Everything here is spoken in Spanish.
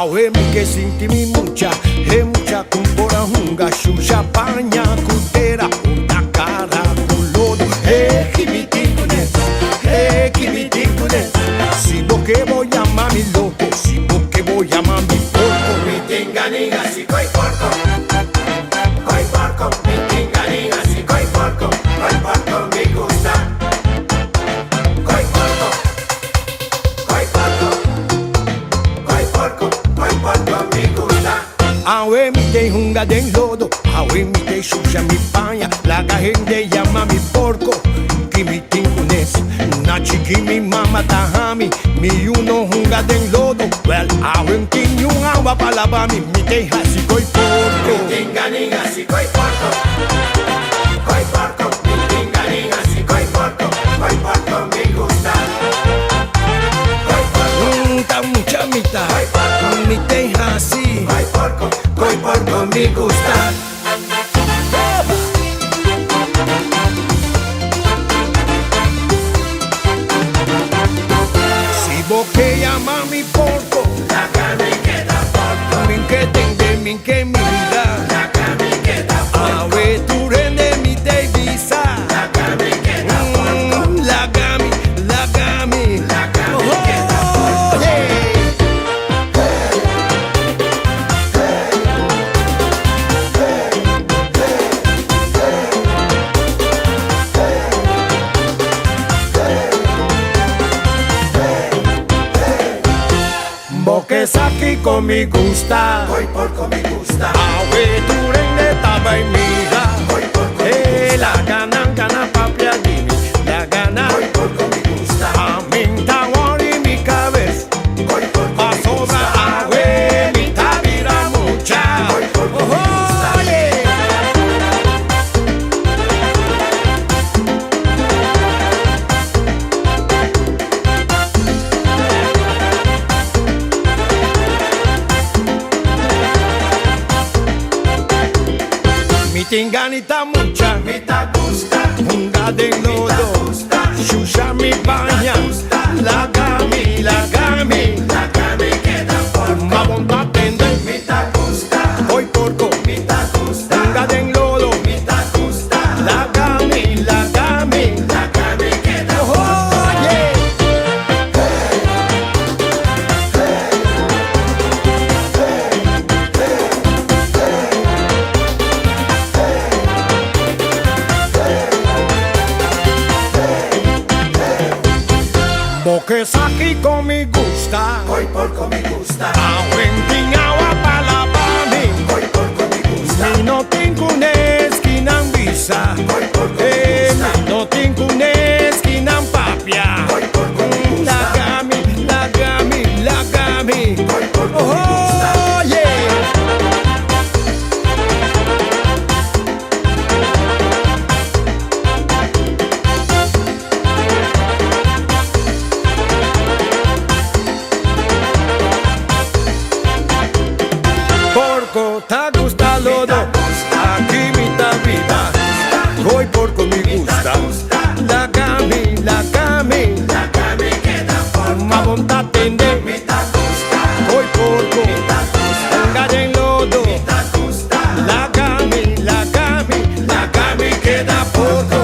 Awe mi que sinti mi mucha, mucha kumbora hunga, shusha paña, kutera, punta cara, culodo, kimitikunes, si vos que voy a mami loco, si vos que voy a mami porco, mi tinganiga, si coi porco, mi tinganiga, si coi porco me gusta, coi porco me gusta. Awe mi te hunga den lodo, awe mi te shusha mi paña, la gente llama mi porco, kimitikunes, na chiki mi mama tahami, mi uno hunga den lodo, well awe mi tinyung awa palabami, mi te hasi koi porco, mi tinganiga si koi porco, mi tinganiga si koi porco me gusta, ta mucha mitad, mi te hasi, koi porco me gusta. Vos que llama mi porco, la carne queda porco. Min que tende, min que mira, la carne queda porco. Awe tu rende mi te visa, la carne queda porco. La gami queda porco. Boque saki con mi gusta, koi porco me gusta. Awe tu rende taba y mira, koi porco me gusta. La gana papia dini, la gana, koi porco me gusta. Amin tawari mi cabeza, koi porco me gusta. Awe mi tabira mucha, koi porco me gusta. Mi tinganita mucha, mi ta gusta, hunga de lodo, shusha mi baña, la gami queda porco, ma bomba tende, mi ta gusta, koi porco, mi ta gusta, hunga de lodo, mi ta gusta, la gami queda porco. Boque saki con mi gusta, koi porco me gusta. Awen agua palabani, koi porco me gusta. Mi no tengo una esquina en visa, koi porco me gusta. Mi no tengo una esquina en papia, koi porco me gusta. La gami, koi porco me gusta. Porco, ta gusta lodo, aquí mi ta vida, koi porco me gusta. La gami queda porco, ma bonta tende, mi ta gusta. Koi porco, mi ta gusta. Hunga de lodo, mi ta gusta. La gami queda porco.